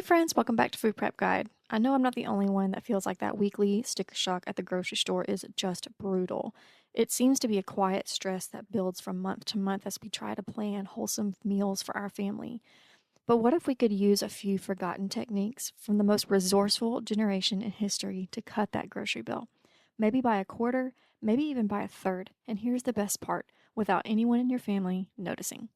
friends, welcome back to Food Prep Guide. I know I'm not the only one that feels like that weekly sticker shock at the grocery store is just brutal. It seems to be a quiet stress that builds from month to month as we try to plan wholesome meals for our family. But what if we could use a few forgotten techniques from the most resourceful generation in history to cut that grocery bill? Maybe by a quarter, maybe even by a third. And here's the best part, without anyone in your family noticing.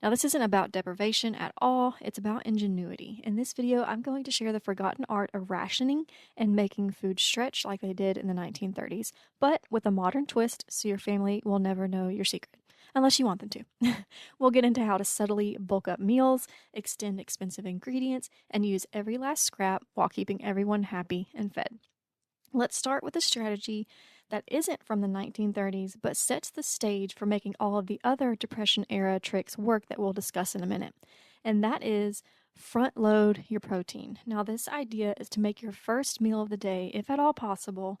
Now, this isn't about deprivation at all, it's about ingenuity. In this video, I'm going to share the forgotten art of rationing and making food stretch like they did in the 1930s, but with a modern twist so your family will never know your secret. Unless you want them to. We'll get into how to subtly bulk up meals, extend expensive ingredients, and use every last scrap while keeping everyone happy and fed. Let's start with a strategy that isn't from the 1930s, but sets the stage for making all of the other Depression-era tricks work that we'll discuss in a minute. And that is front load your protein. Now, this idea is to make your first meal of the day, if at all possible,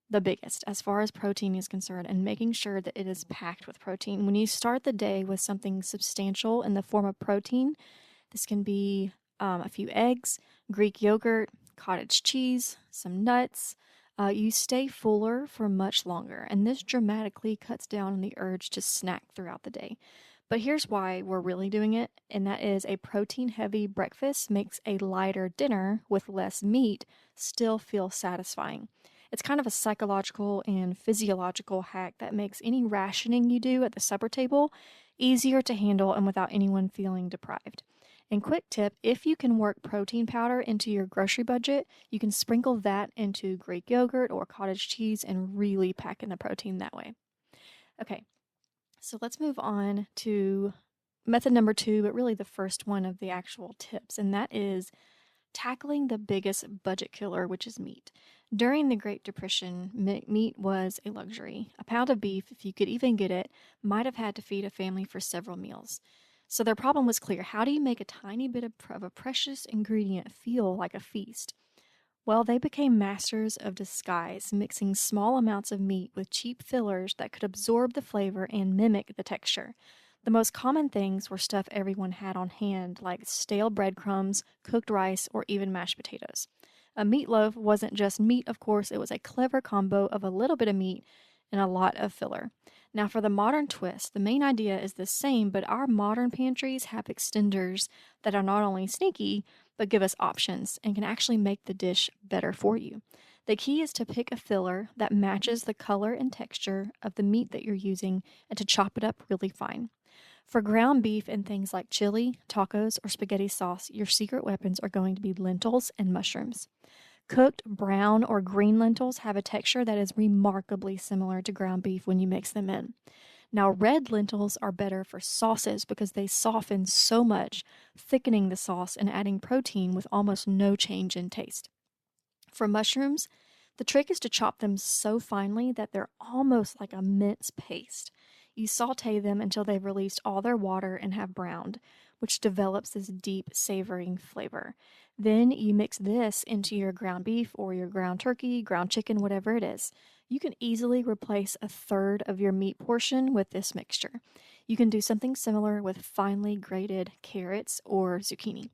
the biggest as far as protein is concerned, and making sure that it is packed with protein. When you start the day with something substantial in the form of protein, this can be a few eggs, Greek yogurt, cottage cheese, some nuts. You stay fuller for much longer, and this dramatically cuts down on the urge to snack throughout the day. But here's why we're really doing it, and that is a protein-heavy breakfast makes a lighter dinner with less meat still feel satisfying. It's kind of a psychological and physiological hack that makes any rationing you do at the supper table easier to handle and without anyone feeling deprived. And quick tip, if you can work protein powder into your grocery budget, you can sprinkle that into Greek yogurt or cottage cheese and really pack in the protein that way. Okay, so let's move on to method number 2, but really the first one of the actual tips, and that is tackling the biggest budget killer, which is meat. During the Great Depression, meat was a luxury. A pound of beef, if you could even get it, might have had to feed a family for several meals. So their problem was clear. How do you make a tiny bit of a precious ingredient feel like a feast? Well, they became masters of disguise, mixing small amounts of meat with cheap fillers that could absorb the flavor and mimic the texture. The most common things were stuff everyone had on hand, like stale breadcrumbs, cooked rice, or even mashed potatoes. A meatloaf wasn't just meat, of course, it was a clever combo of a little bit of meat and a lot of filler. Now, for the modern twist, the main idea is the same, but our modern pantries have extenders that are not only sneaky, but give us options and can actually make the dish better for you. The key is to pick a filler that matches the color and texture of the meat that you're using and to chop it up really fine. For ground beef and things like chili, tacos, or spaghetti sauce, your secret weapons are going to be lentils and mushrooms. Cooked brown or green lentils have a texture that is remarkably similar to ground beef when you mix them in. Now, red lentils are better for sauces because they soften so much, thickening the sauce and adding protein with almost no change in taste. For mushrooms, the trick is to chop them so finely that they're almost like a mince paste. You saute them until they've released all their water and have browned, which develops this deep, savoring flavor. Then you mix this into your ground beef or your ground turkey, ground chicken, whatever it is. You can easily replace a third of your meat portion with this mixture. You can do something similar with finely grated carrots or zucchini.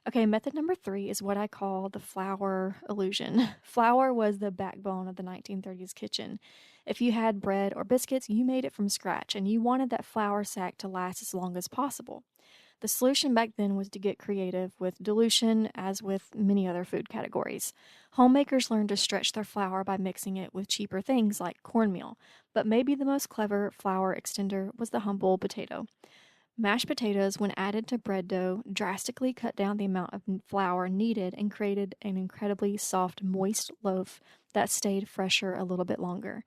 Okay, method number 3 is what I call the flour illusion. Flour was the backbone of the 1930s kitchen. If you had bread or biscuits, you made it from scratch, and you wanted that flour sack to last as long as possible. The solution back then was to get creative with dilution, as with many other food categories. Homemakers learned to stretch their flour by mixing it with cheaper things like cornmeal, but maybe the most clever flour extender was the humble potato. Mashed potatoes, when added to bread dough, drastically cut down the amount of flour needed and created an incredibly soft, moist loaf that stayed fresher a little bit longer.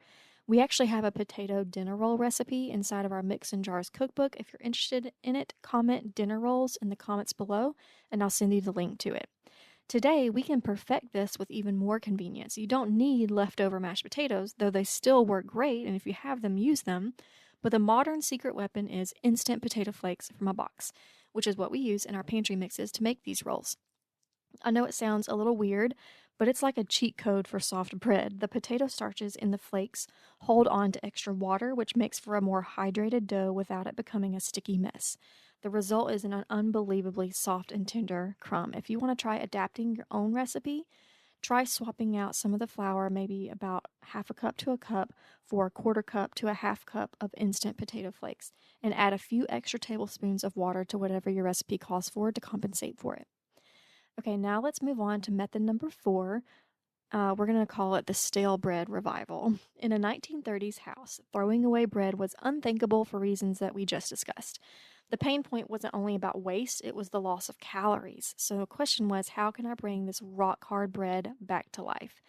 We actually have a potato dinner roll recipe inside of our Mix and Jars cookbook. If you're interested in it, comment dinner rolls in the comments below, and I'll send you the link to it. Today, we can perfect this with even more convenience. You don't need leftover mashed potatoes, though they still work great, and if you have them, use them. But the modern secret weapon is instant potato flakes from a box, which is what we use in our pantry mixes to make these rolls. I know it sounds a little weird, but it's like a cheat code for soft bread. The potato starches in the flakes hold on to extra water, which makes for a more hydrated dough without it becoming a sticky mess. The result is an unbelievably soft and tender crumb. If you want to try adapting your own recipe, try swapping out some of the flour, maybe about half a cup to a cup, for a quarter cup to a half cup of instant potato flakes, and add a few extra tablespoons of water to whatever your recipe calls for to compensate for it. Okay, now let's move on to method number 4. We're going to call it the stale bread revival. In a 1930s house, throwing away bread was unthinkable for reasons that we just discussed. The pain point wasn't only about waste, it was the loss of calories. So the question was, how can I bring this rock hard bread back to life?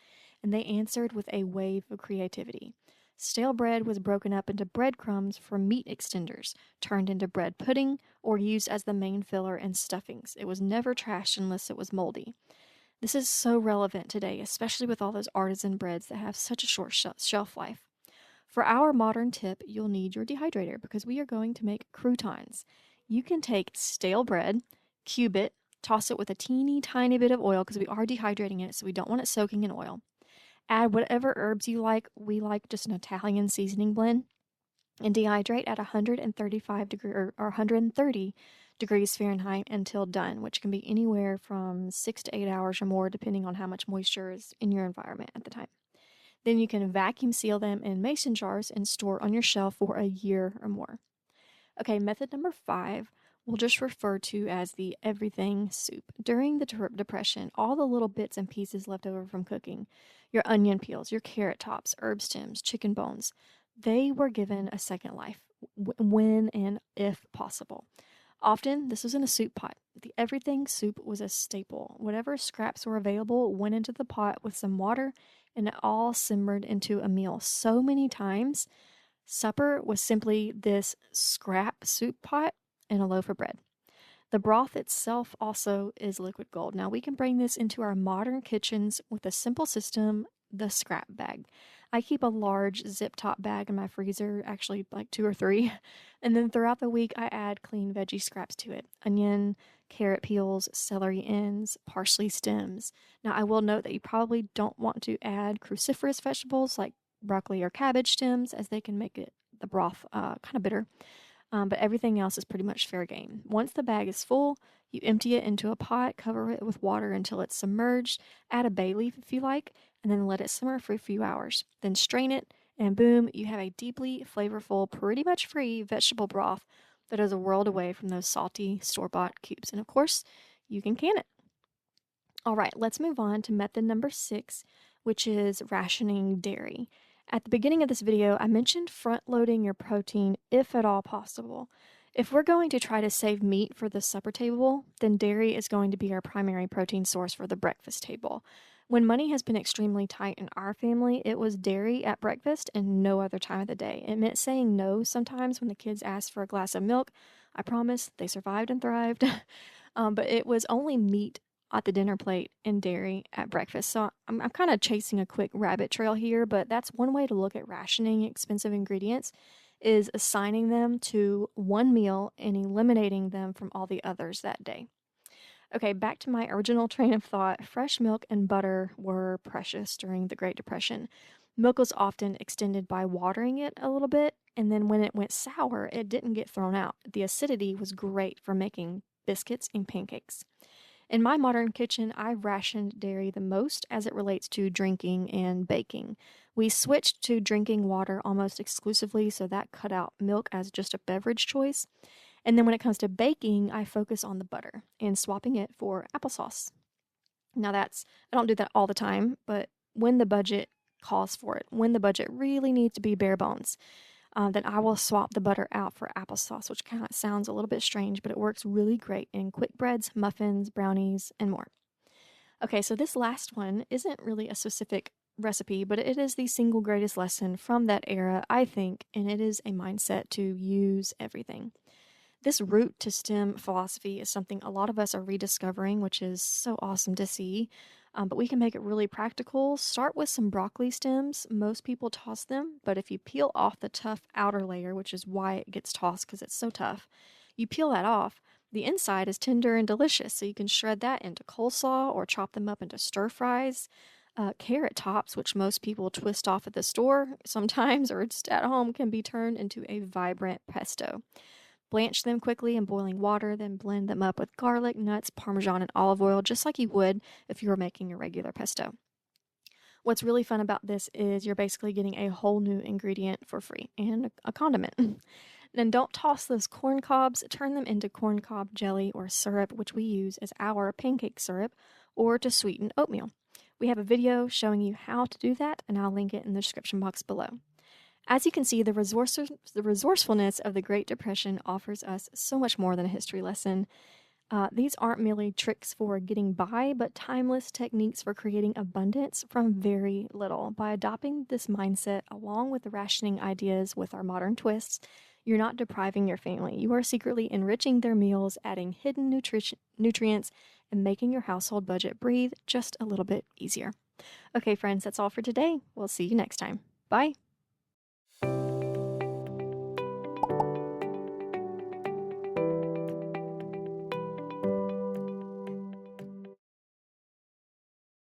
And they answered with a wave of creativity. Stale bread was broken up into breadcrumbs for meat extenders, turned into bread pudding, or used as the main filler in stuffings. It was never trashed unless it was moldy. This is so relevant today, especially with all those artisan breads that have such a short shelf life. For our modern tip, you'll need your dehydrator because we are going to make croutons. You can take stale bread, cube it, toss it with a teeny tiny bit of oil because we are dehydrating it, so we don't want it soaking in oil. Add whatever herbs you like. We like just an Italian seasoning blend. And dehydrate at 130 degrees Fahrenheit until done, which can be anywhere from 6 to 8 hours or more, depending on how much moisture is in your environment at the time. Then you can vacuum seal them in mason jars and store on your shelf for a year or more. Okay, method number 5 we'll just refer to as the everything soup. During the Depression, all the little bits and pieces left over from cooking, your onion peels, your carrot tops, herb stems, chicken bones, they were given a second life when and if possible. Often, this was in a soup pot. The everything soup was a staple. Whatever scraps were available went into the pot with some water, and it all simmered into a meal so many times. Supper was simply this scrap soup pot and a loaf of bread. The broth itself also is liquid gold. Now, we can bring this into our modern kitchens with a simple system, the scrap bag. I keep a large zip top bag in my freezer, actually like 2 or 3, and then throughout the week I add clean veggie scraps to it. Onion, carrot peels, celery ends, parsley stems. Now, I will note that you probably don't want to add cruciferous vegetables like broccoli or cabbage stems, as they can make the broth kind of bitter. But everything else is pretty much fair game. Once the bag is full, you empty it into a pot, cover it with water until it's submerged, add a bay leaf if you like, and then let it simmer for a few hours. Then strain it, and boom, you have a deeply flavorful, pretty much free vegetable broth that is a world away from those salty store-bought cubes. And of course, you can can it. All right, let's move on to method number 6, which is rationing dairy. At the beginning of this video, I mentioned front-loading your protein if at all possible. If we're going to try to save meat for the supper table, then dairy is going to be our primary protein source for the breakfast table. When money has been extremely tight in our family, it was dairy at breakfast and no other time of the day. It meant saying no sometimes when the kids asked for a glass of milk. I promise they survived and thrived. But it was only meat at the dinner plate and dairy at breakfast. So I'm kind of chasing a quick rabbit trail here, but that's one way to look at rationing expensive ingredients, is assigning them to one meal and eliminating them from all the others that day. Okay, back to my original train of thought. Fresh milk and butter were precious during the Great Depression. Milk was often extended by watering it a little bit, and then when it went sour, it didn't get thrown out. The acidity was great for making biscuits and pancakes. In my modern kitchen, I've rationed dairy the most as it relates to drinking and baking. We switched to drinking water almost exclusively, so that cut out milk as just a beverage choice. And then when it comes to baking, I focus on the butter and swapping it for applesauce. Now I don't do that all the time, but when the budget calls for it, when the budget really needs to be bare bones, then I will swap the butter out for applesauce, which kind of sounds a little bit strange, but it works really great in quick breads, muffins, brownies, and more. Okay, so this last one isn't really a specific recipe, but it is the single greatest lesson from that era, I think, and it is a mindset to use everything. This root to stem philosophy is something a lot of us are rediscovering, which is so awesome to see. But we can make it really practical. Start with some broccoli stems. Most people toss them, but if you peel off the tough outer layer, which is why it gets tossed because it's so tough, you peel that off. The inside is tender and delicious, so you can shred that into coleslaw or chop them up into stir fries. Carrot tops, which most people twist off at the store sometimes or just at home, can be turned into a vibrant pesto. Blanch them quickly in boiling water, then blend them up with garlic, nuts, parmesan, and olive oil, just like you would if you were making a regular pesto. What's really fun about this is you're basically getting a whole new ingredient for free and a condiment. Then don't toss those corn cobs, turn them into corn cob jelly or syrup, which we use as our pancake syrup, or to sweeten oatmeal. We have a video showing you how to do that, and I'll link it in the description box below. As you can see, the resourcefulness of the Great Depression offers us so much more than a history lesson. These aren't merely tricks for getting by, but timeless techniques for creating abundance from very little. By adopting this mindset along with the rationing ideas with our modern twists, you're not depriving your family. You are secretly enriching their meals, adding hidden nutrients, and making your household budget breathe just a little bit easier. Okay, friends, that's all for today. We'll see you next time. Bye.